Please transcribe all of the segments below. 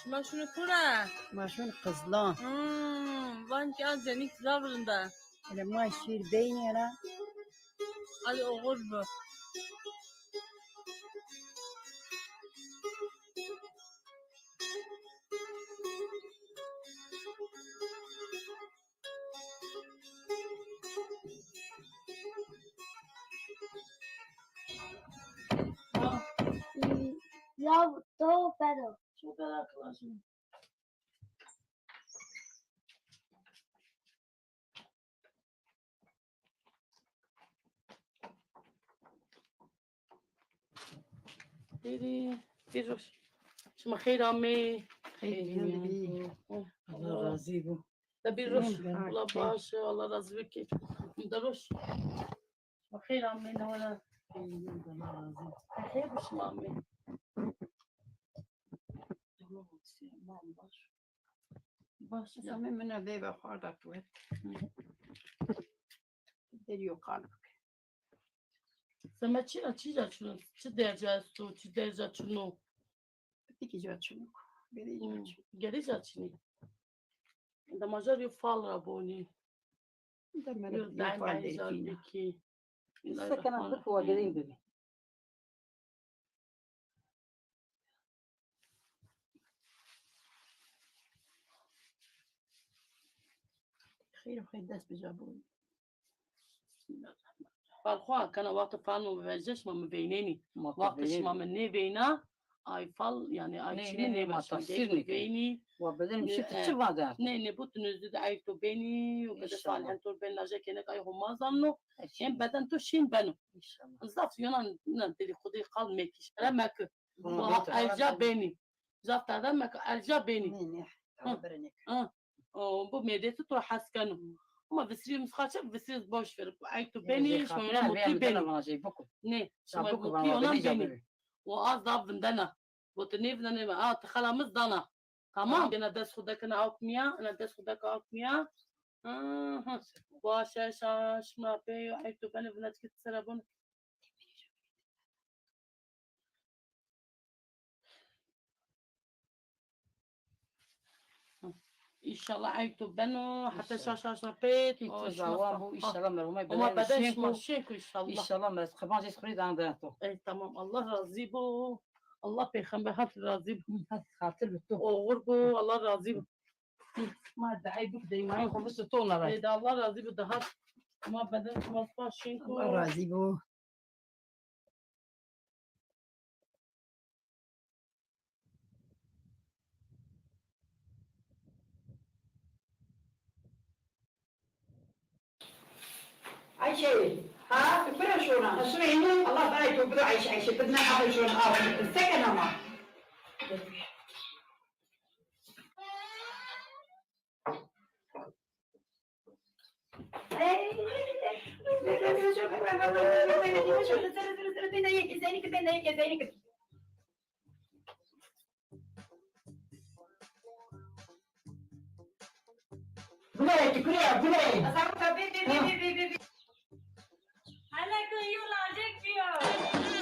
شما شنو كورا؟ ما شون قزلان وانك أنزنيك زابرندا لما يشير بيني أنا على غربة Ya todo pero شو كذا كلاشن ديري ديروش شما خير عمي الله راضي بو تبي روش والله باشا والله راضي بك مدروش شما خير عمي نوانا خير بش عمي باش زمان من بيبا خاردك وين ديريو قلبك سما چی چه درجه است تو چه درجه چونو بديكي جات شنو بدي گری جاچنی دا ماجر یو فال رابونی ده ما یو دنگ يفعل ایجاد فينا بکی السكن أخذ هو قديم ببي خير وخير داس بجابوني فالخوا كان وقت فال ما بيجش ما مبينيني وقتش ما مني بينا اي فال يعني اي شيء مني ما بس تصيرني بيني وبعدين مشيت آه. تشوف هذا نه بوت نزد عيتو بيني وكذا إن شاء الله. صالح انتو بين لاجا كانك اي هم ظنوا إن ين بدن تو شين بنو شاء الله بالضبط يونا ننتلي خدي قال ميكيش رمك بيت الجا بيني زفت رمك الجا بيني منيح تعبرني بو ميديتو تو حسكنو ما بسري مسخاتش بسري باش في عيتو بيني بيني شو موتي بيني ما جاي بكم نه شو بكم موتي ما انا بدي بيني جابني وأصدق بندنا وتنيف دنا تخلا مصدنا تمام انا داس خدك انا اوكميا انا داس خدك اوكميا واشا شاش ما بيو عيتو بني بنات كتسربون ان شاء الله عيتو بنو حتى شاش بيت يتزاوبوا إن شاء الله مرهما وما بداش مشيكو ماشيكو ان شاء إن الله شاء الله ما تخبرش تخريد عن ذاته اي تمام الله راضي بو الله بيخم هات راضي بو خاطر بتو وغربو الله راضي بو ما دعي بك دايما خلص تونا راي اذا الله راضي بو دهات ما بداش ماشيكو الله راضي بو عايشة ها كبرها شونا اسمعيني الله بايت وبدو عايشة بدنا هذا شونا السكن ما بلاي كلها بلاي انا كيو لاجيك فيها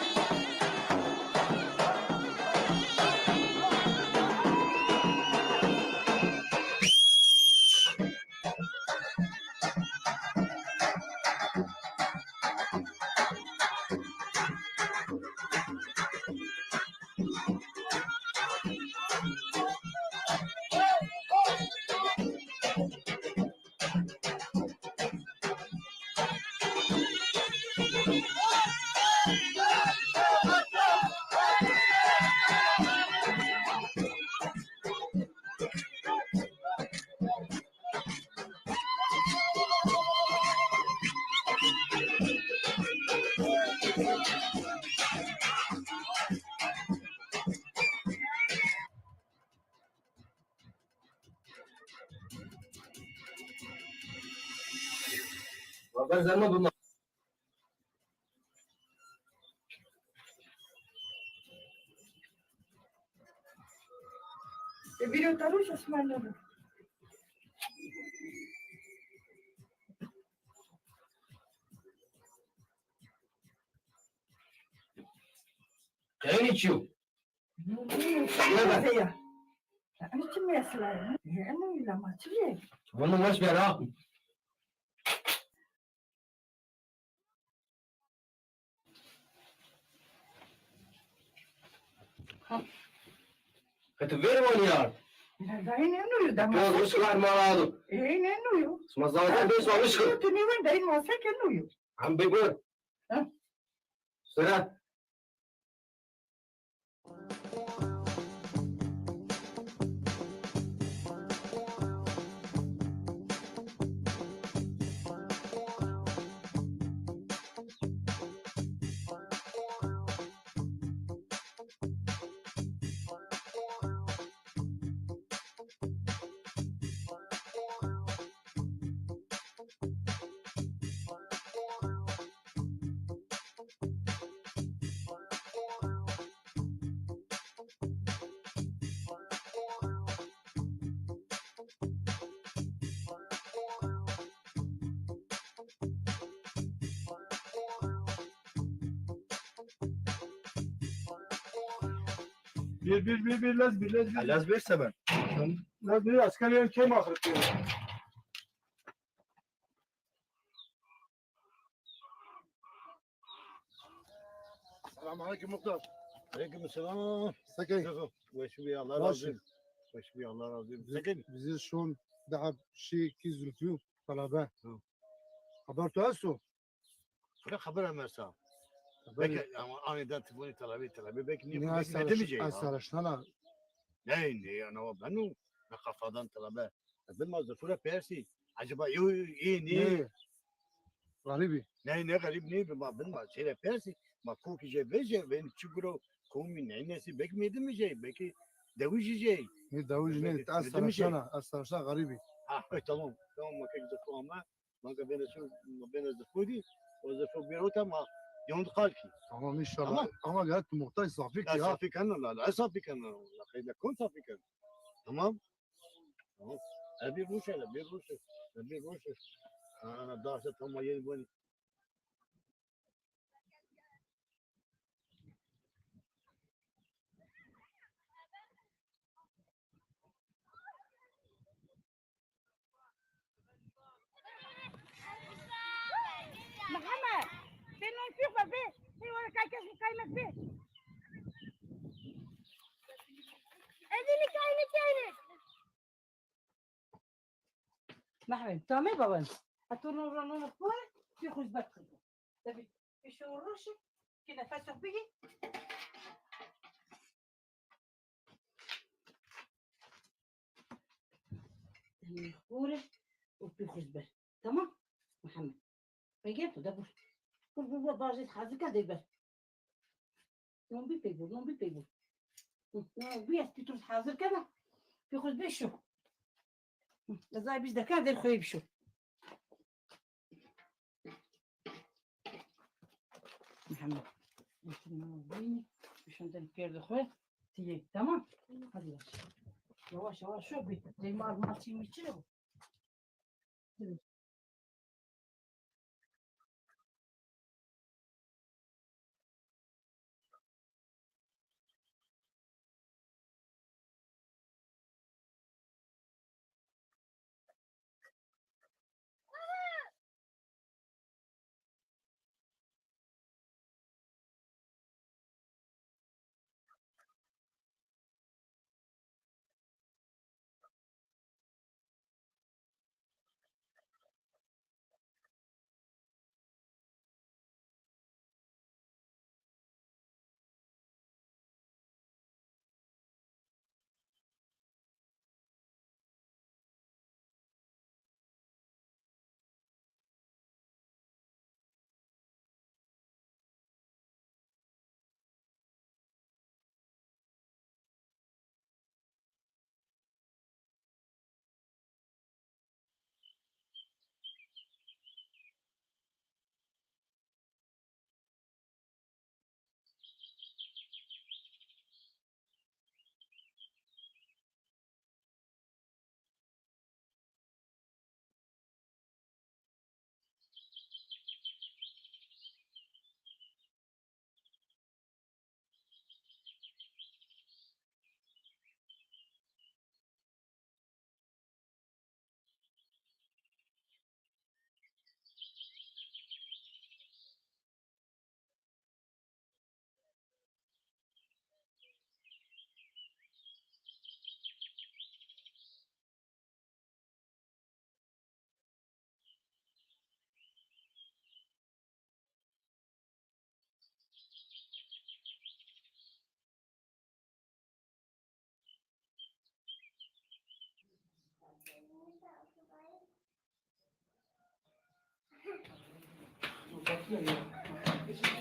الفيديو تاعوش اسمعنا عيني تشوف لا انت مثلا يعني لما تجي والله مش بيعرف كتبير ونيار داين انه يدم كان مش واحد مرة ايه انه يو اسمه زمان بيس ومش تني وين داين واسك انه يو عم بيقول سرعة Bir laz bir seven. Laz bir askerlerin kim ahırtıyor? Selam aleyküm muhtar. Aleyküm selam. Sakın. Veş bir Allah razı olsun. Veş bir Allah razı olsun. Sakın. Bizi şu an daha şey ki zülfü talebe. Haber tuhasu. Ne haber emersa? Haber Belki ama aniden tibuni talabi belki ne niye demeyeceğim. asarıştana Ne ana benu ne kafadan talabe. Bilmez de şuraya persi. Acaba iyi ne? ne? Garibi. Ne garip ne bilmez. Şöyle persi. Ma koki je veje ben çukuro komi ne nesi bekmeyemeyeceğim. Belki devişeceğim. Ne davucu ne? Ne Asarıştana garibi. Tamam. Tamam ma kek de ama. Ma beni zıfudi. O zıfı bir ota ma yond kalki. Tamam inşallah. Tamam. Ama gayet muhtar safik لا ya. صافي كان لا صافي كان لا خير كون صافي كان تمام تمام ابي روشه ابي روشه انا داشت هم يبون محمد فين نشوفه بيه في ولا كايكس مقايمة بيه اديني كاينة محمد تمام بابا هتقولوا رنون فوق في خزبات خزبات تبي ايش ورشك كده فاتح بيجي مخبورة وفي خزبات تمام محمد فجيته ده بص كل باجي حاجة كده يبقى non vi pego non vi استيتوس حاضر كده في خزبات شو زي بيش ده كان ده الخيب شو محمد عشان ده الكير ده خوي تيجي تمام هذه يواش شو بي زي ما تيجي تشيله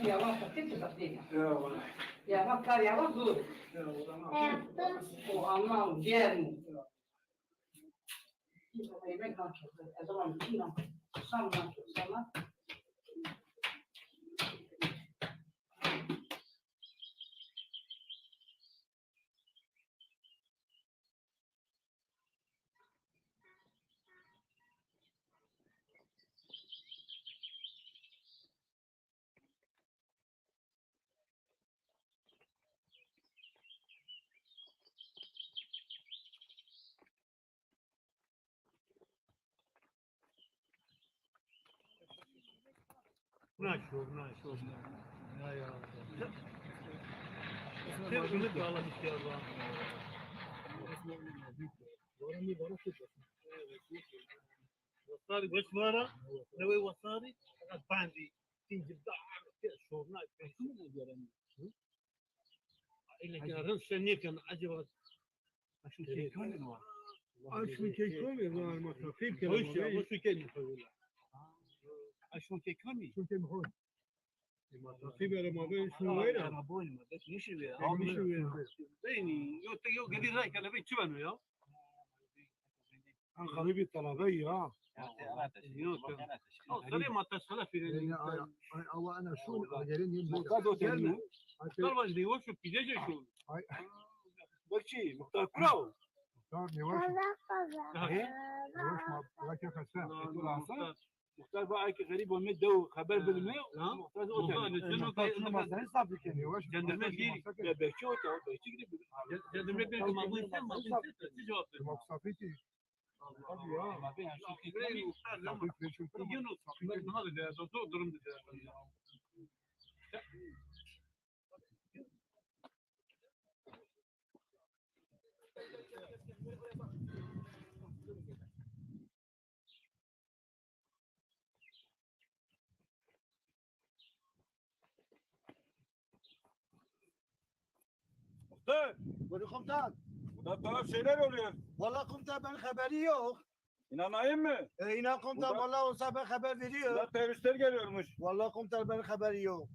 يا واحد كنت تقديم يا مكر يا وزور وأمام جيرمو ناشوف يا كيف نبدا الله ان شاء الله وصاري بشوارة نوي وصاري باندي تيجي بضاعة شورنا إلا كان سني كان عجبت أشو شيء كان أشو شيء كان ما في كلام وش كان أشو شيء كان شو شيء مهم ما في بلا ما بين شو وين أنا بقول ما بس نشوي بيني يو قدير رايك أنا بيت شو أنا يا أنا غريب الطلبية سليم ما تسهل في أو أنا شو غيرين مختار تاني طلبة دي وش في جيجي شو بكشي مختار براو مختار نواش ما كيف أسمع مختار بقى غريب ومدة خبر بالماء مختار شنو ما زين صافي كان نواش جندمك دي بكشوت أو بكشي جندمك دي ما بين ما بين جواب ما صافيتي ما بين شو كده يونس هذا دكتور درم ولي قمتان Da taraf şeyler oluyor. والله قمتان ben haberi yok. İnanayım mı? İnan komutan vallahi olsa ben haber veriyor. Da teröristler geliyormuş. Vallahi komutan ben haberi yok.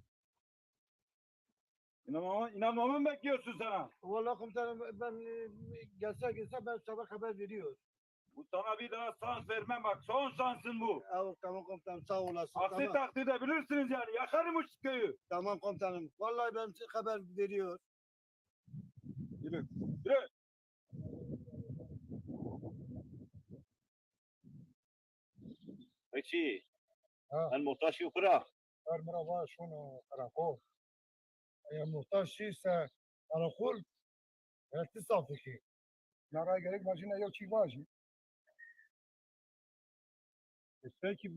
İnanmamı mı bekliyorsun sana? Vallahi komutanım ben gelse ben sabah haber veriyor. Bu sana bir daha şans vermem bak. Son şansın bu. Evet, tamam komutanım sağ olasın. Aksi Tamam. takdirde bilirsiniz yani. Yakarım bu köyü. Tamam komutanım. Vallahi ben haber veriyor. Yürü. Yürü. بكشي ها. المختار شو فراغ مرة شنو كراكول هي محتاج شيء على كل تصافي لا راي قالك ماشينا يو شي واجي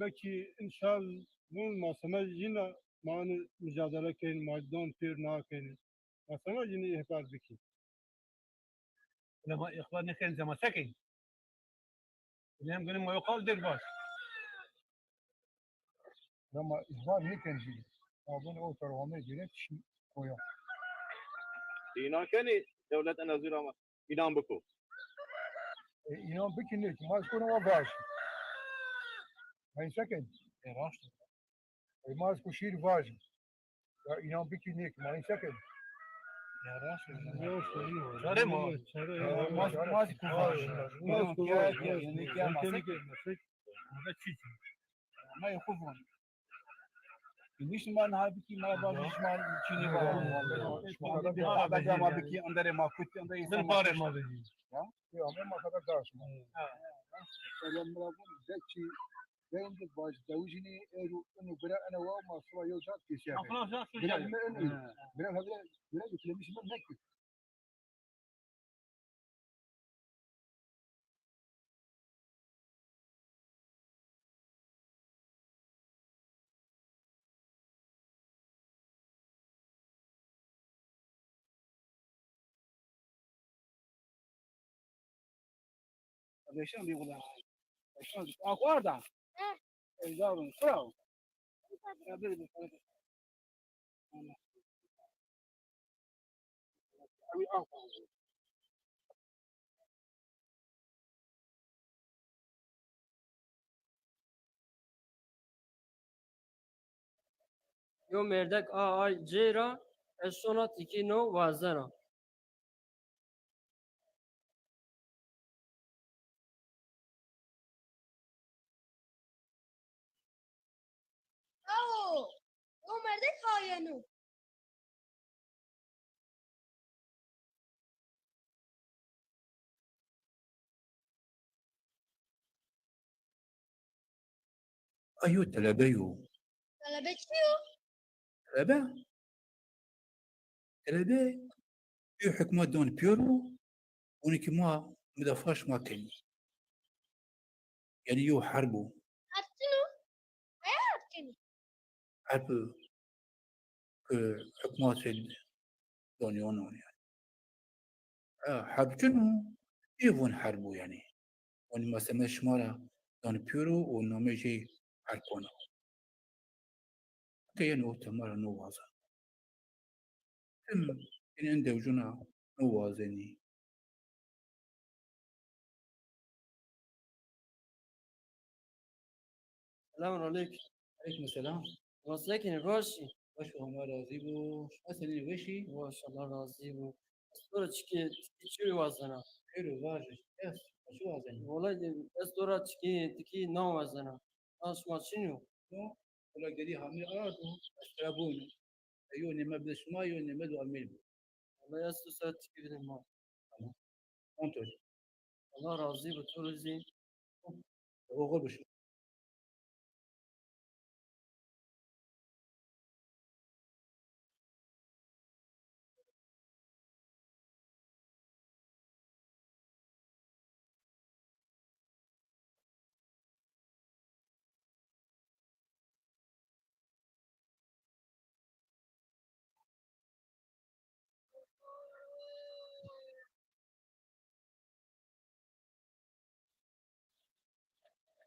Belki inşallah masama yine mani mücadele keyin maydon pir nakeyin masama yine ihbar biki. لما إخواننا كان زي مساكن اليوم قالوا ما يقال دير باش Ama ihbar ne kenci? Abone o tarafına göre kişi koyar. إينا كاني دولة أنا زيرا إينا بكو İnan biki ne ki? Mas konu var baş. Ben sakın. راش Mas kuşir baş. Ya inan biki ne ki? Ben sakın. يا راش Çare mi? Mas kuvaş. Mas kuvaş. Yani ki ama هذا شيء ما يخوفون. ليش ما نهابكي ما باش ما تشيني بقى بعد ما بكي أندري ما كنت أندري بالبارة ما بيجي يا ما قدر داش لما بقول ذكي بين باش دوجني انه بلا انا وما سوى يوجد في شيء خلاص بلا بلا هذا بلا مش من نكت ليش انا يقول شلون اكو ارض يجاوب شلون يوم مردك آي جيرا الشونة تكينو وازنا أوه مردك خاينو أيو تلابيو طلبت فيه تلابا تلابا يو حكمة دون بيورو ونكي ما مدفاش ما كني يعني يو حربو أتنو أتنو حرب حكمات دون يونون يعني حرب شنو يفون حربو يعني وان ما سمش مالا دون بيورو ونوميجي حربونا كينو تمارا نوازا إن عنده وجنا نوازني السلام عليكم عليكم السلام وصلكني باشي واش هما راضيبو أسألني وشي ما شاء الله راضيبو أسطورة تشكي وازنا حلو واجد يس شو وازني والله أسطورة تكي نو وازنا ما شنو نو ولا قدي هامي أرادو أشربون أيوني ما بدش ما يوني مدو أميل والله أسطورة تكي بالما أنتوش الله راضيبو تولزي هو غربش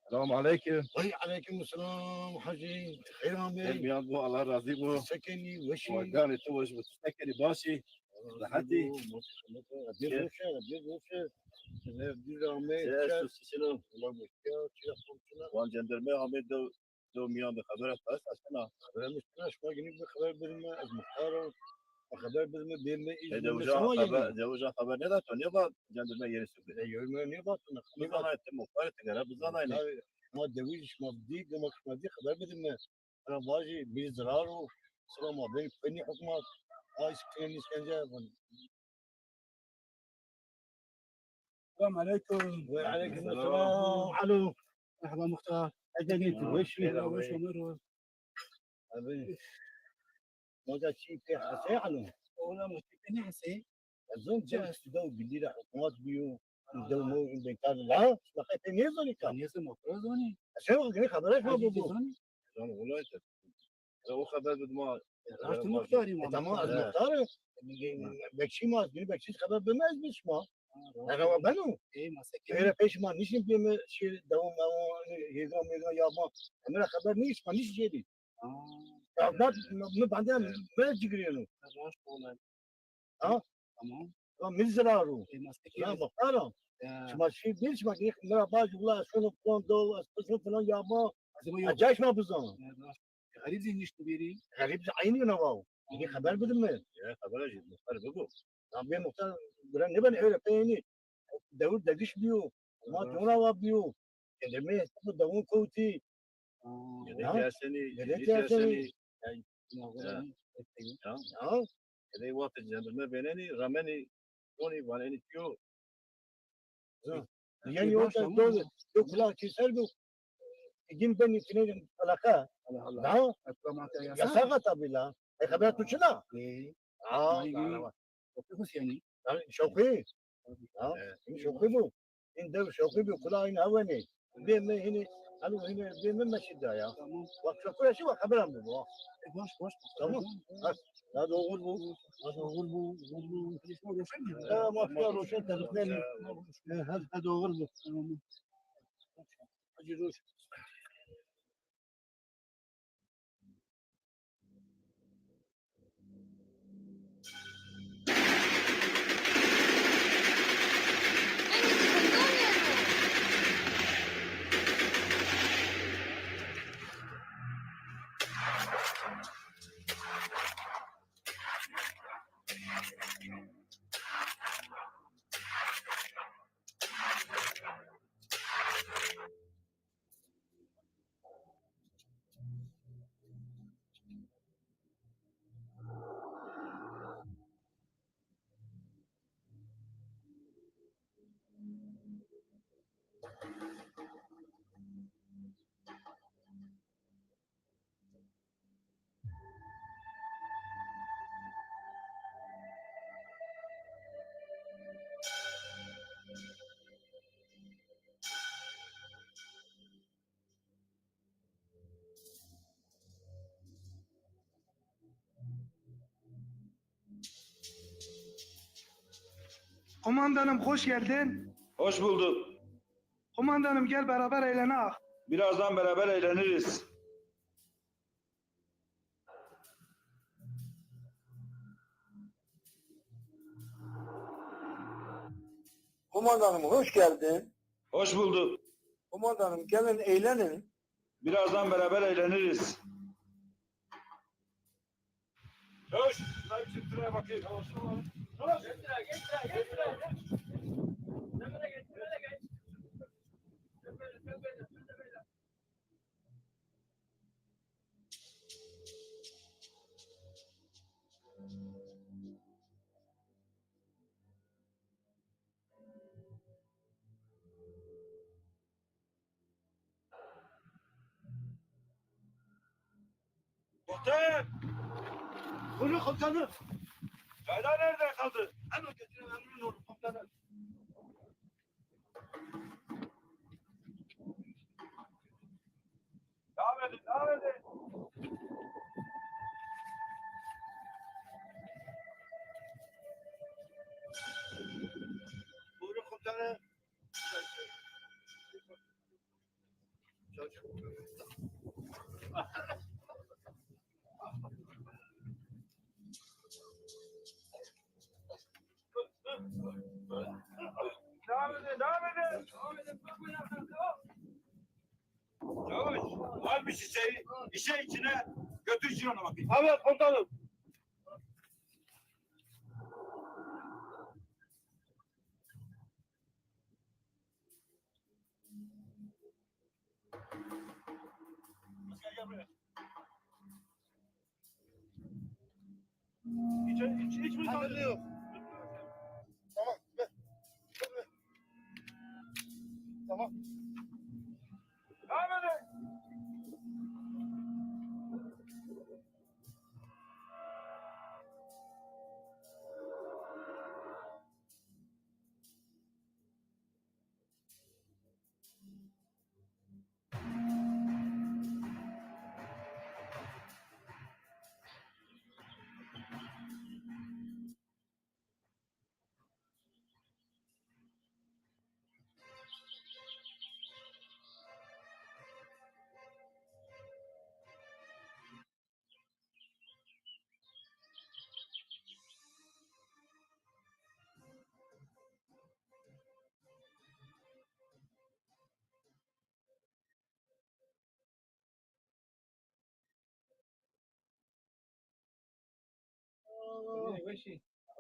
السلام عليكم. وعليكم السلام حاجي خير عمي بيضو الله راضيبو سكني وشي وقالي توج بتسكري باشي صحتي أبيض وشي أبيض عمي شنو والله مشكلة وان جندرمي عمي دو ميان بخبرك بس عشان خبر مشكلة شو جنيب خبر بالما از مختارة خبر بالما بيما إذا وجا خبر ندا تو نبا جندرمي يرسل لي أيوة ما نبات نبا هاي تم مقارنة تجرب بزانا ما دويش ما بديك ما بديك خبر بالما أنا باجي بيزرارو سلام ما بين فني حكومات هاي سكني سكنجا السلام عليكم وعليكم السلام علو مرحبا مختار أجاني وش وش أمره ما جا شيء في حسي علو ولا مشكلة حسي أظن جالس تدور بالليل حكومات بيو دو مو عند كان لا لقيت نيزوني كان يسمى مفرزوني أشوف قال خبرك ما بابو أنا والله لو خبر بدما عرفت مختاري تمام المختار بكشي ما بكشي خبر بما اسمش ما أنا بنو إيه مسكين غير فيش ما نيش بيم شيء دوم أو يقوم يا ما أنا خبر نيش ما نيش جدي بعد ما بعدين ما تجرينه تمام من زرارو إيه لا مسكين مختار ما شيء بيش ما يخ مرا باج والله شنو فلان دول اسمه فلان يا ما أجاش ما بزان غريب زي نيش تبيري غريب عيني أنا واو يجي خبر بدم يا خبر أجي مختار بقول عم مختار برا نبى نحول بيني داود دقيش بيو ما تونا وابيو كلمة تقول داود كوتي يا سني يا سني كذا وقت جنب ما بينني رماني توني وانني كيو يعني وقت دول كلا كيسربو يجيم بني تنين علاقة لا يا ساقط بلا هي خبرت وشلا يعني شوقي شوقي بو إن دو شوقي بو كلا إن هوني بيم هنا أنا هنا بيم ما شدايا وقت كل شيء خبرهم بو واش تمام هذا غلبو لا ما في روشن تلفين هذا غلبو أجلوش Kumandanım hoş geldin. Hoş bulduk. Kumandanım gel beraber eğlenelim. Birazdan beraber eğleniriz. Kumandanım hoş geldin. Hoş bulduk. Kumandanım gelin eğlenin. Birazdan beraber eğleniriz. Hoş. Şuraya bir çıktıraya bakayım. Hoş. Muhtar! Buyurun komutanım. Çaylar nerede kaldı? Hemen getirin emrin olur komutanım. Devam edin, devam edin. Buyurun komutanım. Devam edin, devam edin. Çavuş, al bir şişeyi, işe içine götür içine ona bakayım. Evet komutanım. Gel, gel buraya. İç mi sandın? Yok. Tamam. Ver. Ver. Tamam. Devam edin.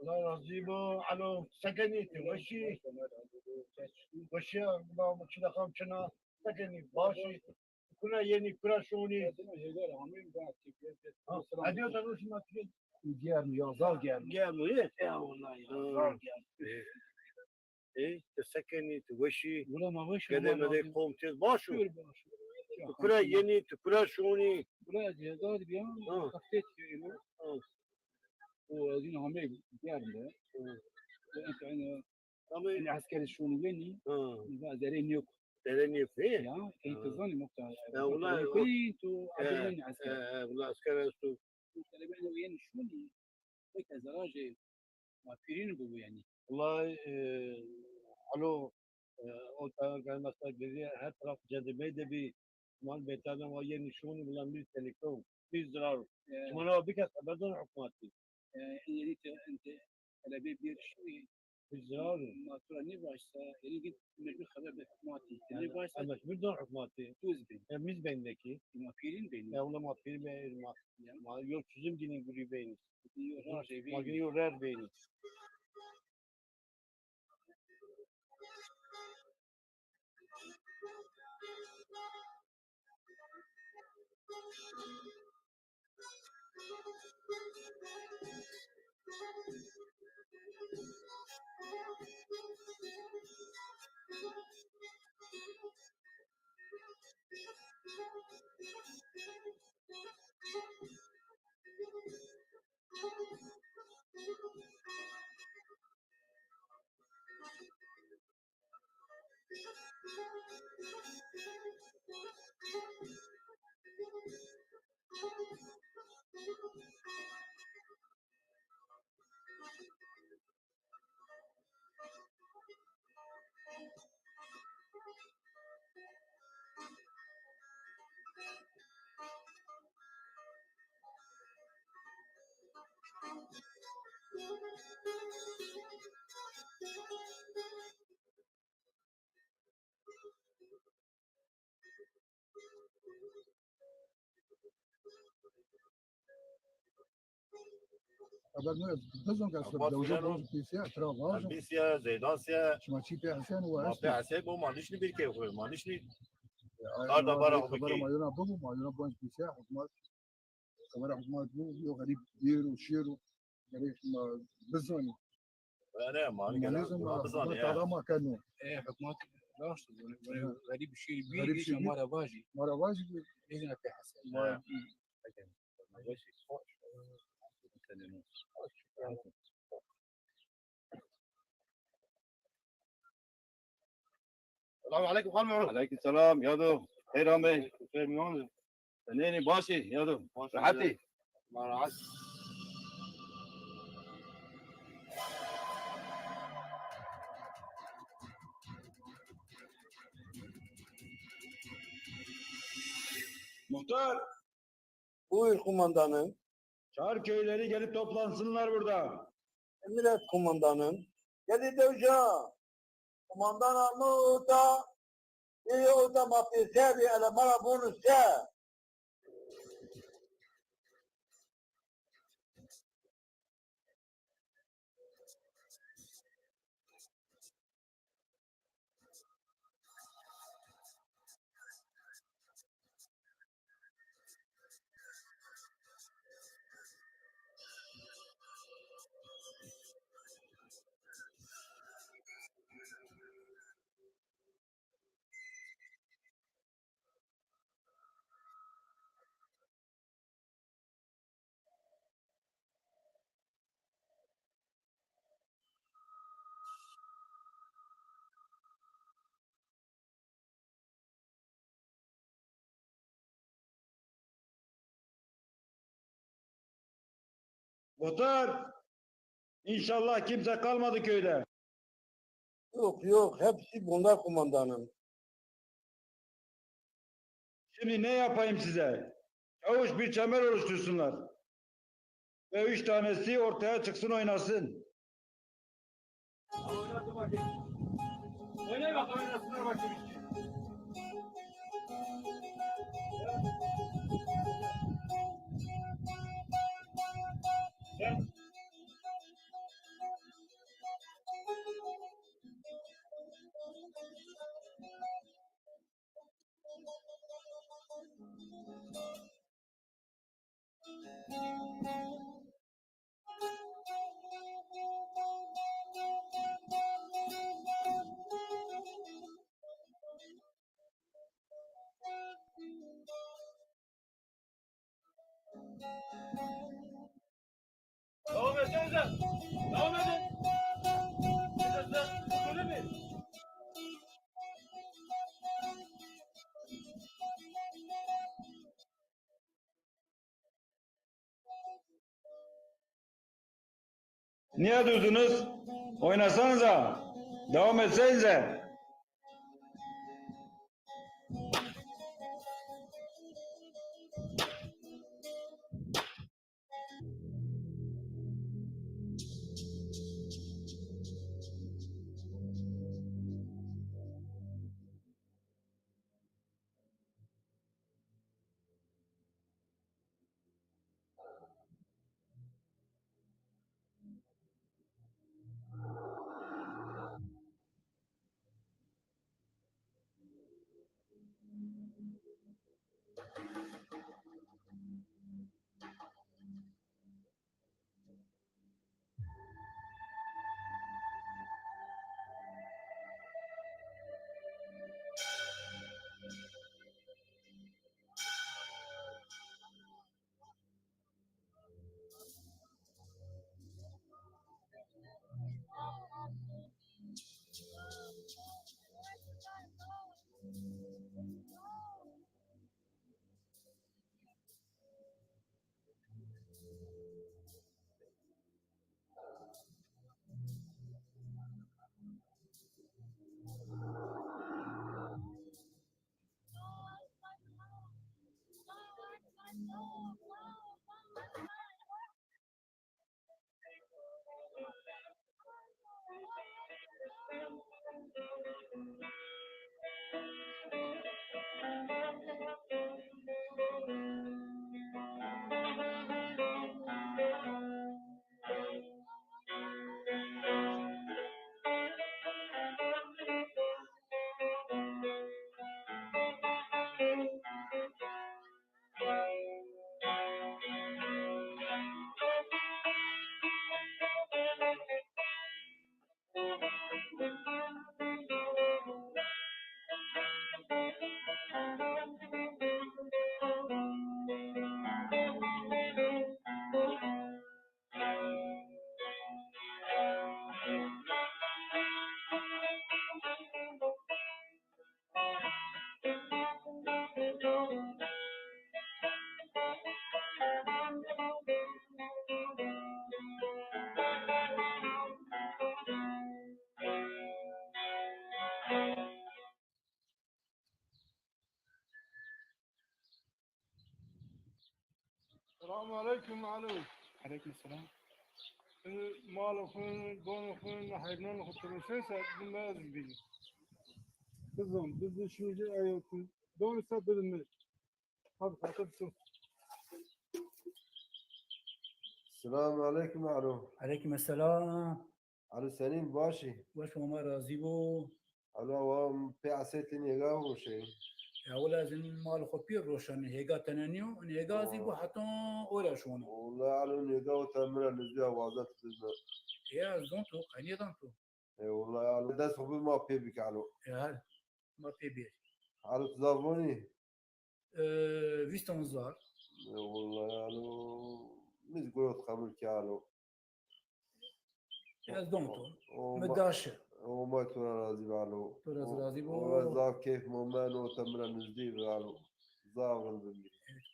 الله يرضيبه على سكنيتي وشي وشي اللهم كنا خامشنا سكني باشي كنا يني كراشوني هدي تروش ما تجي جيرمو يا زال جيرمو ايه يا والله يا زال جيرمو ايه تسكني توشي ولا ما وش كده ما دي قوم تيز باشو كنا يني كراشوني ولا جهاد بيان خفتت وهذين هم جارنا وانت انا انا عسكري شوني زارين يوك زارين يوك ايه يا كنت ظني مقطع والله كنت عدلني عسكري والله عسكري استو تقريبا وين شوني هيك زراجه ما فيرين بو يعني والله الو اوتا كان مثلا جزيره هر طرف جذبه دبي مال بيتنا وين شوني ولا ميل تليفون في زرار ما بك ابدا حكومتي يعني انت على بير شوي بالزرار ما تراني باشا يعني قلت مجبور خبر بحكوماتي يعني باشا انا بدون حكوماتي توز بين ميز بينك ما فيرين بين يا والله ما فيرين بين ما يوم çözüm günü guri beyni ما geliyor rer beyni خبر ما بزن كسر دوجة بروز بيسيا ترى واجو بيسيا زيدانسيا شما شي في حسين ما واسم في حساب وما عنديش نبي كيف ما عنديش نبي هذا برا خبر ما يونا بابو ما يونا بوين بيسيا حكومات خبر حكومات بو غريب ديرو شيرو غريب ما بزوني انا ما انا بزاني هذا ما كانوا ايه حكومات لاش غريب الشيء غريب بيه شيء مرة باجي لازم في حسن السلام عليكم خال معروف. عليكم السلام يا دو خير عمي خير ميون ثانيني باشي يا دو راحتي ما راحت Muhtar, Buyur kumandanım. çağır köyleri gelip toplansınlar burada. Emret kumandanım. Geli devşa. Kumandan amuta. İyi o da mafyası bir elemana bonusya. Muhtar, inşallah kimse kalmadı köyde. Yok hepsi bunlar kumandanım. Şimdi ne yapayım size? Çavuş bir çember oluştursunlar. Ve 3 tanesi ortaya çıksın oynasın. Oynay bak oynasınlar bakayım. Devam etsenize. Devam edin. Öyle mi? Niye durdunuz? Oynasanıza. Devam etsenize. السلام عليكم معلوم. عليكم السلام. مال خون بون خون حيبنان خطر سيسا ما أزبي. بالضبط بدي شو جاي أيوكم دون سبب الملك. هذا خطر سو. السلام عليكم معلوم. عليكم السلام. على سليم باشي. واش ماما راضي بو؟ على وام في عسيتين يقاو شيء. يا ولا زين مال خبير روشن هيجا تنانيو هيجا زيبو حتى ولا شونه. والله على يقاو تمر نزيا وازات تزنا. يا زونتو قني زونتو. اي والله على داس خبير ما في بك علو. يا ما في بيه. على تزافوني. فيستون زار. والله علو مش قلت خمر كالو. يا زونتو. مداشر. وما ترى راضي بالو. ترى راضي بو. وزاف كيف ممانو تمر نزدي بالو. زاغن بمي.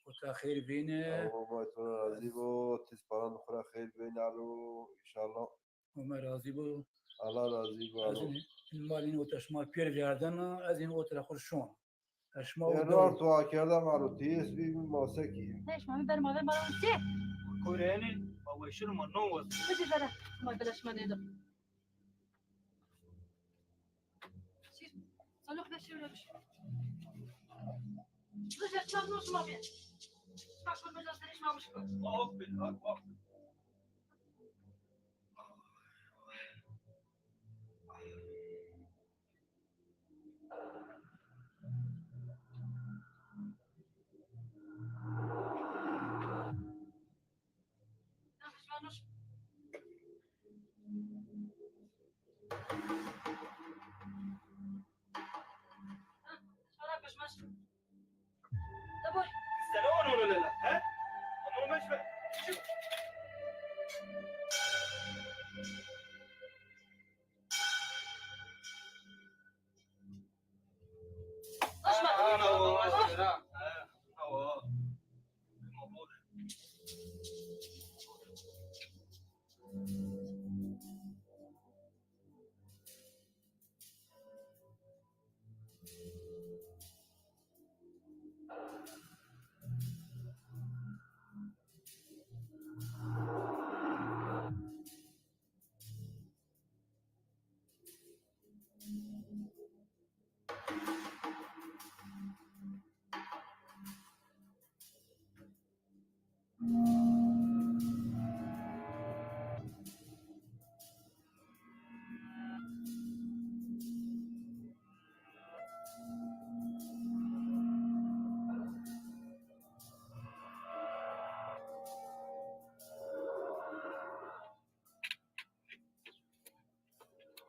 وتا خير بينا. وما ترى راضي بو تسبران أخرى خير بين علو إن شاء الله. وما راضي بو. الله راضي بو. أزين المالين وتشمال بير فياردنا أزين وتر خرشون. أشمال. ينور تو كذا معلو تيس بي موسيقى. ليش ما نقدر ما نسيت كورياني أو شنو ما نوز. بدي ترى ما بلاش ما نقدر صلوك ده شو ليش رجعت ما بنوش ما بين ما كل مجال تريش ما مشكلة أوبن أوبن السلون ولا لا؟ ها؟ أنا مش شوف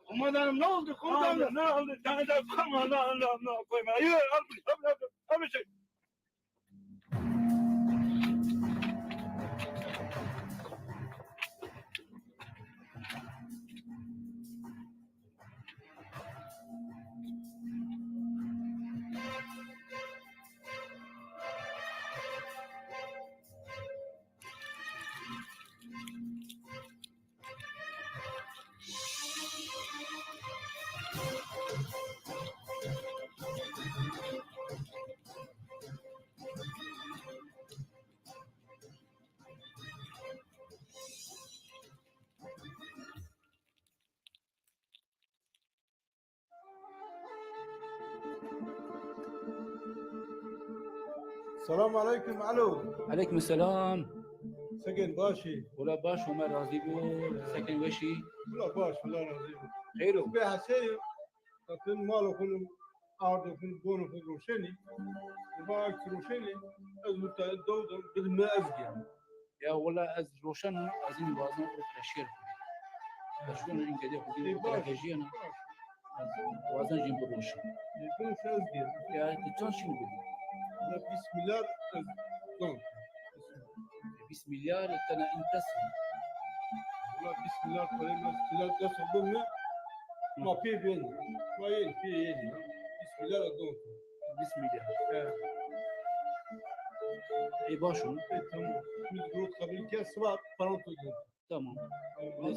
Komutanım ne oldu? Komutanım ne oldu? Komutanım koyma. Yürü al bir şey. السلام عليكم علو. عليكم السلام. سكن باشي. ولا باش وما راضي بو سكن وشي. ولا باش ولا راضي بو. خيرو. بيها سيء. لكن ماله كل أرض كل بون كل روشني. ما أكثر روشني. أزمت الدود بالماء أزجع. يا ولا أز روشن أزين وازن أشير. أشوفنا إن كده كده كلاجينا. وازن جنب روشن. يكون شو أزجع. يا تجانشين بدي. بسم الله دون بسم الله تنا انتصر والله بسم الله كلمة بسم الله تصبنا ما في بين ما ين في ين بسم الله دون بسم الله اي باشون تمام نقول قبل كاس سبعة فرنسا تمام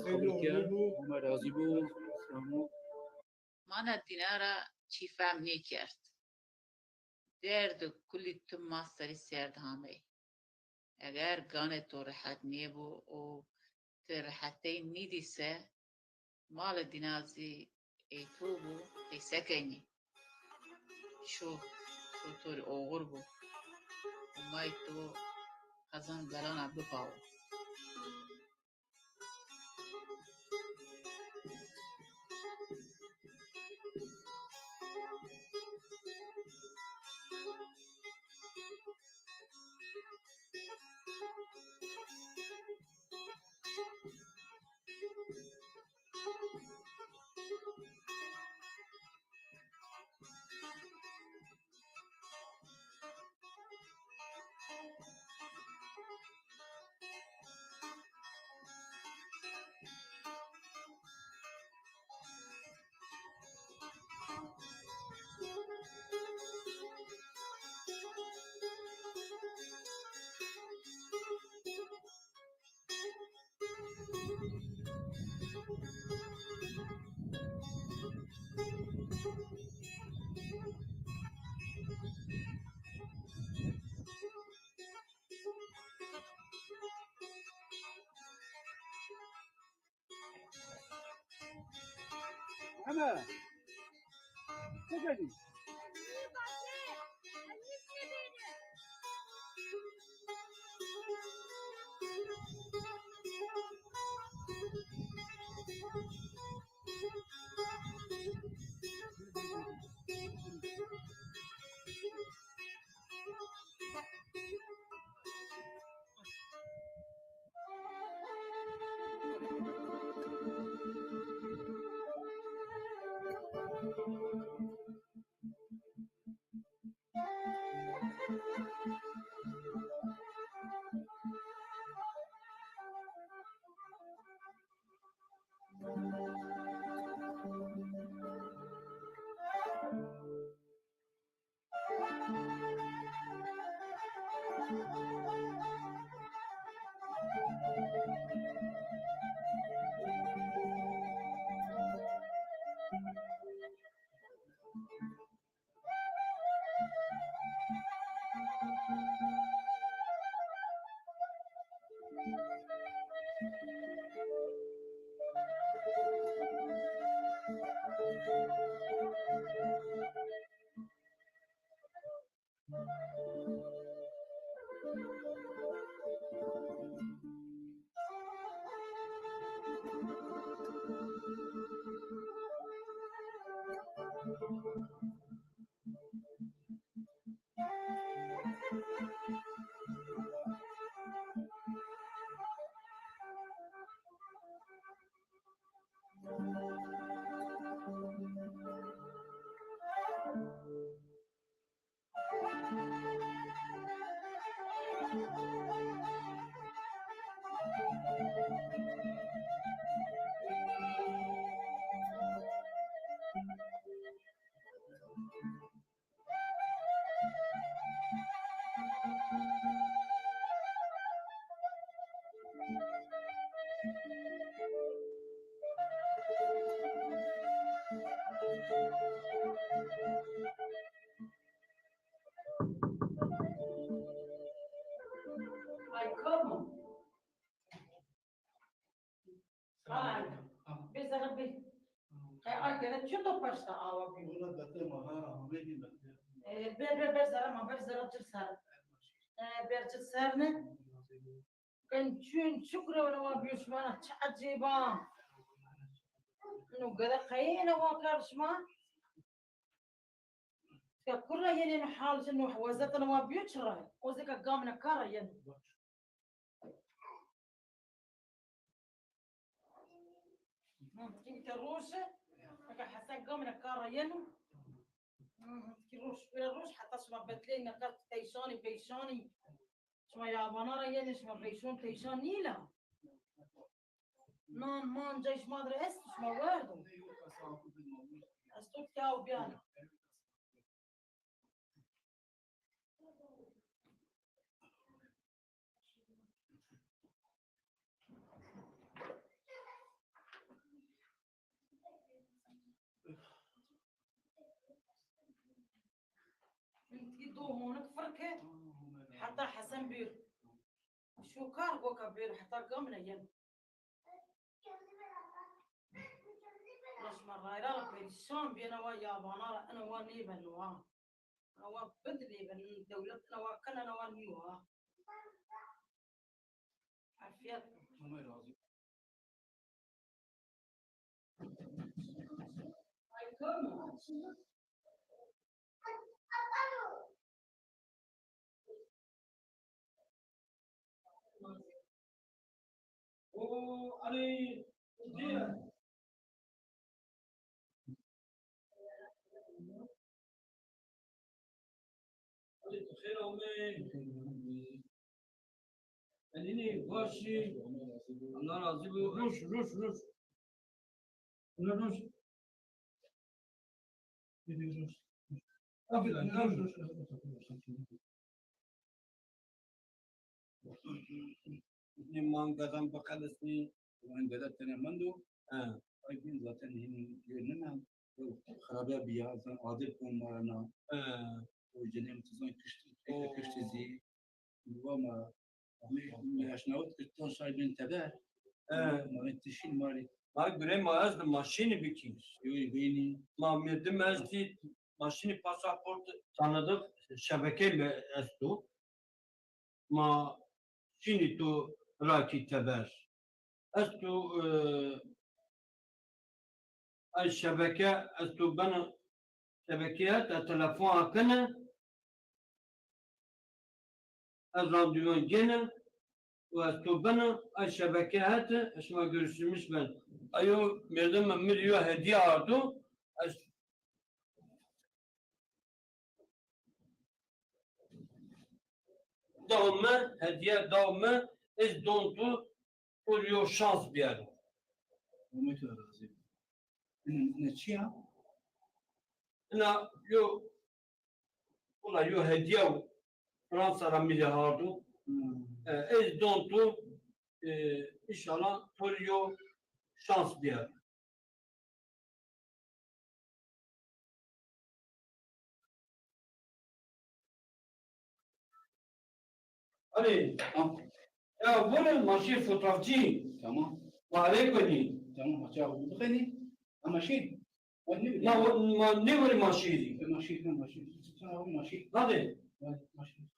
قبل كاس وما راضي بو من دینارا چی فهم نکرد درد و کلی تو ماستری سرد همه اگر گانه تو راحت نیبو و ترحتی نیدیسه مال دینازی ای تو بو ای سکنی شو طور اوغر بو مای تو خزان بلان بپاو أنا سكتي Ay, ¿cómo? Ay, بس أنا ay, كده شو طفشت عوابي؟ بزرع ما بزرع جسر برجع سرنا كان شكرا ولا ما بيش ما تعجبا إنه قد خينا وكرش ما كل يعني نحاول إنه وزتنا ما بيشرى وزك قامنا كارا يعني كنت الروسة حسن قامنا كارا يعني كروش بيروش حتى شما بتلين نقد تيشاني بيشاني شما يا بنارا يعني شما بيشون تيشان نيلا نان مان جيش ما أدري إيش شما واردو أستوت كاو بيانا دو هونك فركة حتى حسن بير شو كارغو كبير حتى قمنا ين مش مرة لا بيرسون بينا ويا بانا أنا واني بنوا أنا وبدلي بن دولتنا وكنا أنا وانيوها عافية ما راضي علي خير أمي أنيني باشي أنا راضي روش روش روش أنا روش أبدا روش نمان قدم بقدسني وان قدرت انا منو ايضا ذات هنا خرابه بيا زن عادلكم معنا وجنين تزون كشت زي وما اشناوت كتون شايبين تبع ما انتشين مالي ما بري ما از ماشini bikiniz. Beni Ma mirdim ezdi maşini pasaport tanıdık şebekeyle estu. Ma şimdi tu raki teber. Estu ay şebeke estu bana şebekeye de telefon hakkını ez randevu gene ve estu bana ay şebekeye de eşma görüşmüş ben. Ayo mirdim miliyor hediye ardu. Davme, hediye davme, ez dontu oluyor şans bir yer. ومتى راضي نتشيا Na yo, ola yo hediye Fransa'da milli hardu. Ez dontu inşallah oluyor şans bir yer. Ali, ya bunun maşin fotoğrafçı. Tamam. Mahalekoni. Tamam. Açağı bugeni. Ama şey. Ma ne var maşin? Maşin. Sana o maşin. Hadi. Maşin.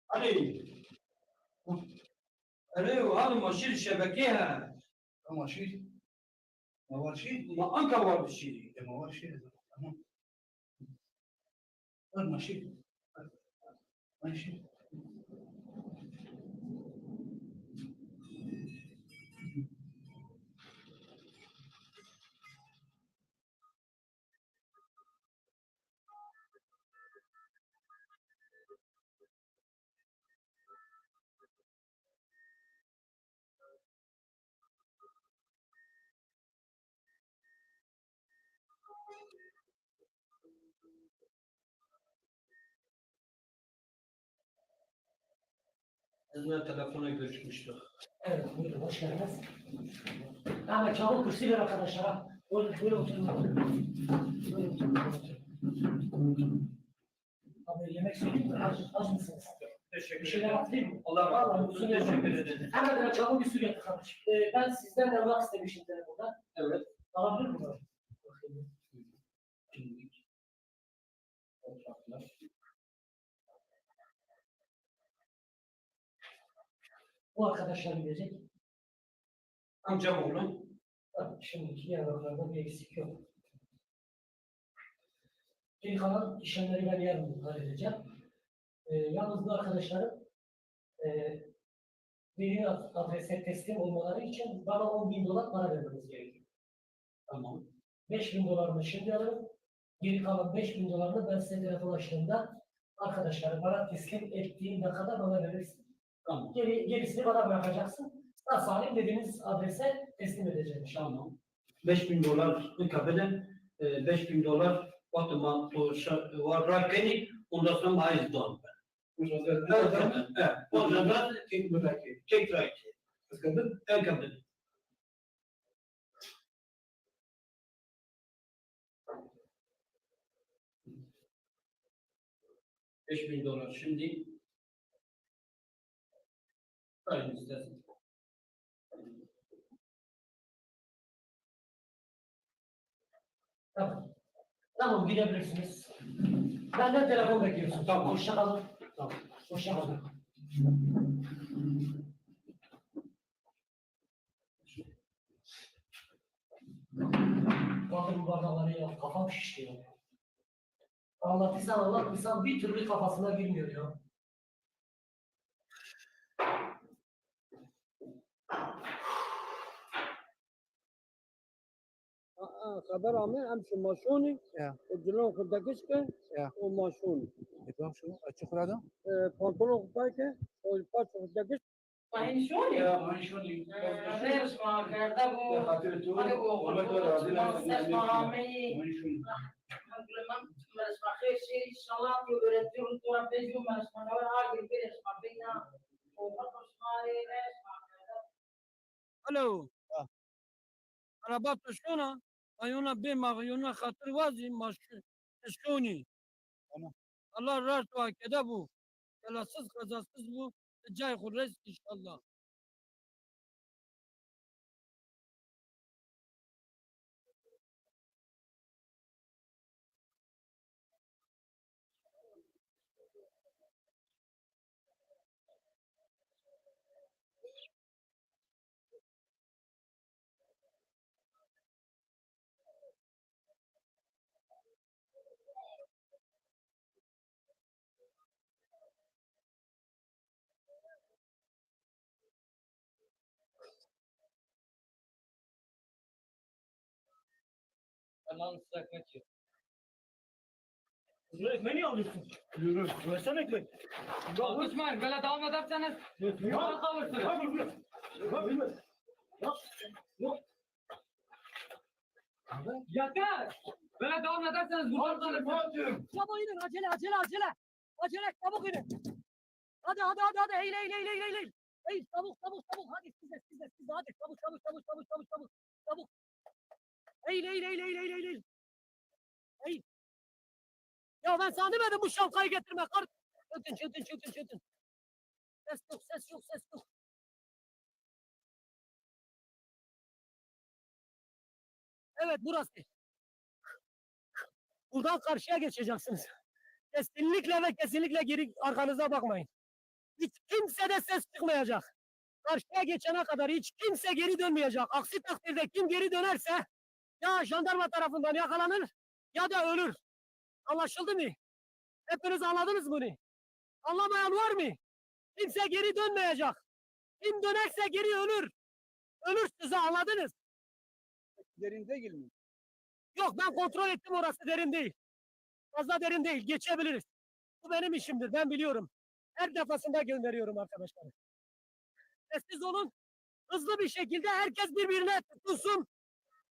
Ali. Alo, hadi maşin şebekeha. ماشي ما هو شيء Ma anka var bir şey. ما هو شيء تمام ماشي ماشي Bizimle telefona görüşmüştük. Evet, buyurun, hoş geldiniz. Ahmet çabuk kürsüyle arkadaşlar ha. Buyurun oturun. Buyurun oturun. Abi yemek söyleyin mi? Az mısınız? Teşekkür Bir şeyler ederim. atlayayım mı? Allah razı olsun. Teşekkür ederim. Hemen çabuk bir sürü yaptık kardeşim. Ben sizden de almak istemiştim telefondan. Evet. Alabilir miyim? arkadaşlar gidecek. Amcam oğlu. Şimdiki yararlarında bir eksik yok. Geri kalan işlemleri ben yarın halledeceğim. Yalnız bu arkadaşların veri adrese teslim olmaları için bana 10.000 dolar para vermeniz gerekiyor. Tamam. 5.000 dolarını şimdi alırım. Geri kalan 5.000 dolarını ben size telefon açtığımda arkadaşları bana teslim ettiğinde kadar bana verirsin. Tamam. Gerisini bana bırakacaksın. Sağ salim dediğiniz adrese teslim edeceğim. Tamam. 5.000 dolar kabul 5.000 dolar otoman var rakeni ondan sonra maiz don. Evet. Ondan sonra kek rakeni. Kabul. $5.000 şimdi. Sayın istersen. Tamam. Tamam gidebilirsiniz. Benden telefon bekliyorsun. Tamam. Hoşça kalın. Tamam. Hoşça kalın. Bakın bu bardakları ya. Kafam şişti ya. Anlatırsan bir türlü kafasına girmiyor ya. خبر عامل امشي ماشوني الجلون خد كشكه وماشوني نظام شو؟ أتشوف هذا؟ بنطلون خداكه والباش خد كشكه Aynı şey oluyor. Ne اسمع كردابو أنا اسمع خير شيء إن شاء الله يورثون ترى بيجوا ما اسمع ولا عاقل بين اسمع بينا وبرضه اسمع اسمع الو عربات شلونه عيونا بما عيونا خاطر وازي مش شلوني الله راس كده بو كلا صدق قزاص بو جاي خرج ان شاء الله Allah'ın ıslak ekmek. Ekmeği alıyorsun. Yürü. Versene ekmek. İsmail böyle devam ederseniz yolda kalırsınız. Yeter! Böyle devam ederseniz buradan kalırsınız. Çabuk inin acele. Acele çabuk inin. Hadi eğil. Eğil çabuk hadi size hadi çabuk. Eğil. Ya ben sana demedim bu şapkayı getirme. Çötün. Ses yok. Evet burası. Buradan karşıya geçeceksiniz. Kesinlikle geri arkanıza bakmayın. Hiç kimse de ses çıkmayacak. Karşıya geçene kadar hiç kimse geri dönmeyecek. Aksi takdirde kim geri dönerse ya jandarma tarafından yakalanır ya da ölür. Anlaşıldı mı? Hepiniz anladınız bunu. Anlamayan var mı? Kimse geri dönmeyecek. Kim dönerse geri ölür. Ölürsünüz anladınız. Derin değil mi? Yok ben kontrol ettim orası derin değil. Fazla derin değil. Geçebiliriz. Bu benim işimdir. Ben biliyorum. Her defasında gönderiyorum arkadaşlar. Sessiz olun. Hızlı bir şekilde herkes birbirine tutsun.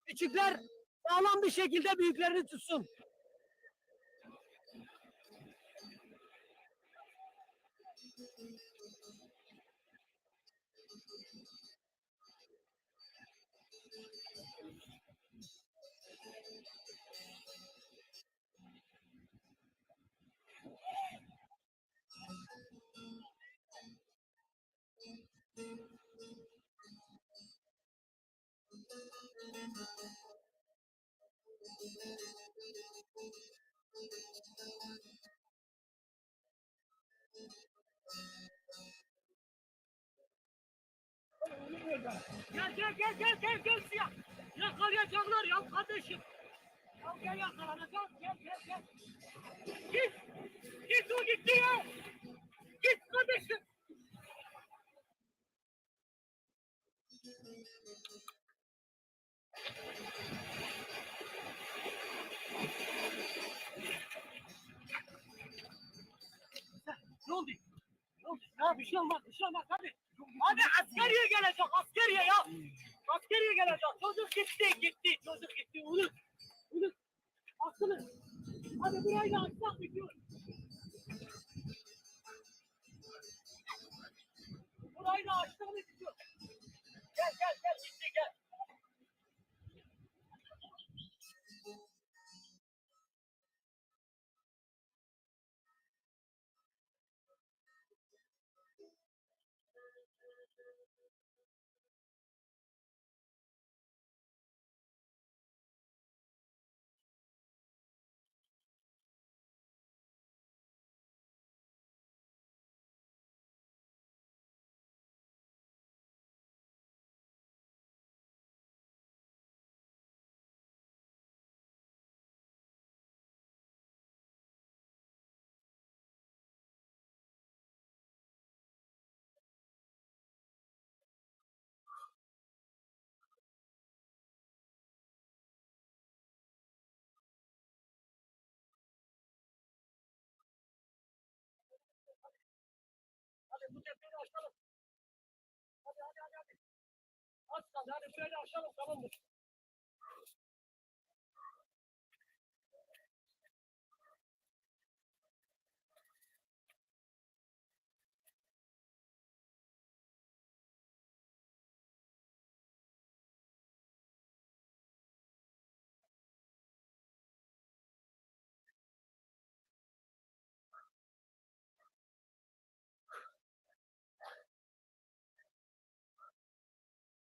Küçükler sağlam bir şekilde büyüklerini tutsun. buraya. Gel siyah. Yakalayacaklar ya kardeşim. Ya gel yakalanacak. Gel. Git o gitti ya. Git kardeşim. Ne oldu? Ya bir şey olmaz hadi. Hadi askeriye gelecek askeriye ya. Askeriye gelecek. Çocuk gitti. Çocuk gitti. Unut. Aklını. Hadi burayı da açsak bitiyor. Burayı da açsak bitiyor. Gel gitti gel. Hadi bu tepeyi açalım. Hadi. Az kaldı. Hadi şöyle açalım tamamdır.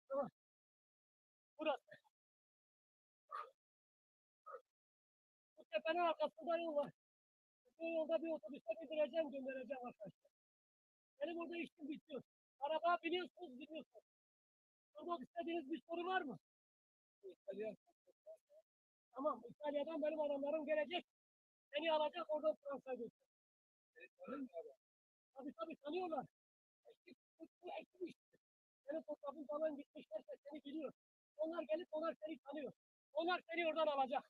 Tamam. Burası. Bu tepenin arkasında yol var. Bu yolda bir otobüse bindireceğim göndereceğim arkadaşlar. Benim orada işim bitiyor. Arabaya biniyorsunuz gidiyorsunuz. Sormak istediğiniz bir soru var mı? İtalya. Tamam İtalya'dan benim adamlarım gelecek. Seni alacak oradan Fransa'ya götürecek. Tabii tanıyorlar. Bu ekip işte. Senin fotoğrafın falan gitmişlerse seni biliyor. Onlar gelip onlar seni tanıyor. Onlar seni oradan alacak.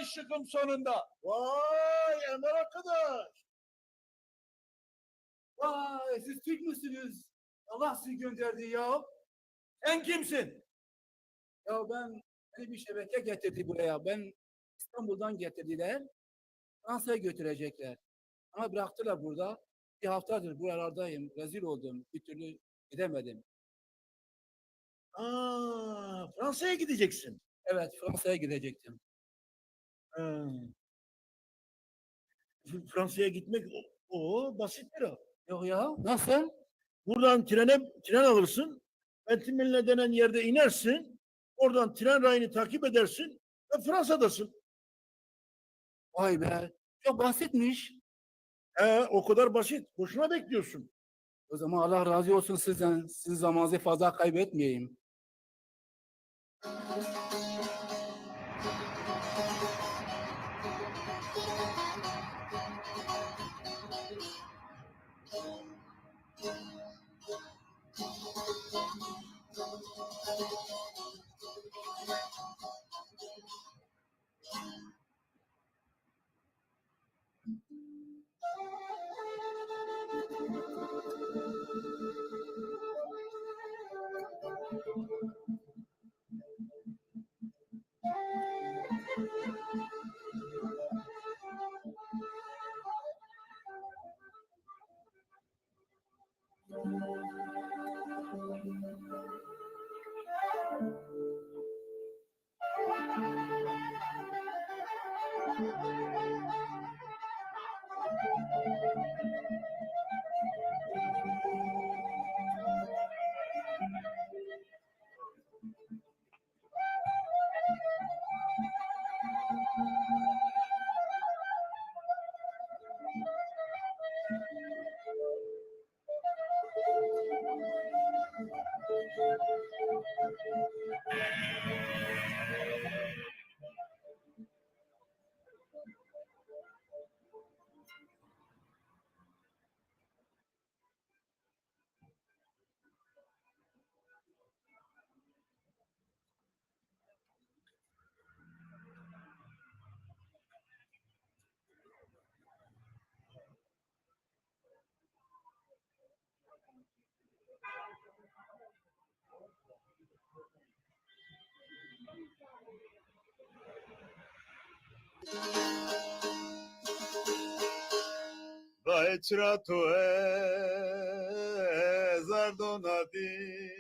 Vay şıkım sonunda. Vay Enver arkadaş. Vay siz Türk müsünüz? Allah sizi gönderdi ya. Sen kimsin? Ya beni bir şebeke getirdi buraya. Ben İstanbul'dan getirdiler. Fransa'ya götürecekler. Ama bıraktılar burada. Bir haftadır buralardayım. Rezil oldum. Bir türlü gidemedim. Fransa'ya gideceksin. Evet Fransa'ya gidecektim. Fransa'ya gitmek basit bir o. Yok ya nasıl? Buradan tren alırsın. Ventimille denen yerde inersin. Oradan tren rayını takip edersin ve Fransa'dasın. Vay be. Çok basitmiş. O kadar basit. Boşuna bekliyorsun. O zaman Allah razı olsun sizden. Sizin zamanınızı fazla kaybetmeyeyim. Dai trato zardonadin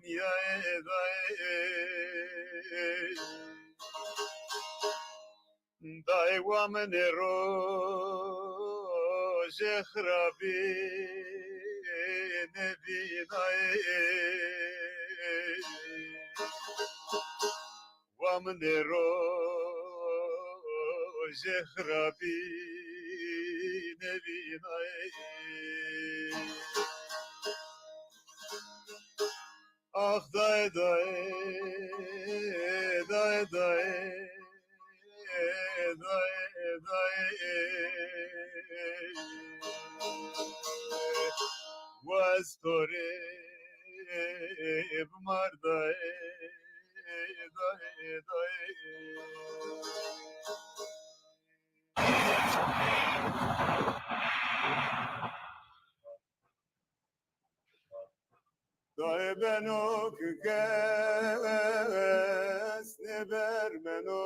ya dai uomini roje khrabi nebinai uomini roje khrabi Ah day day day day day day was story marday day day Dai beno kukes ne bermeno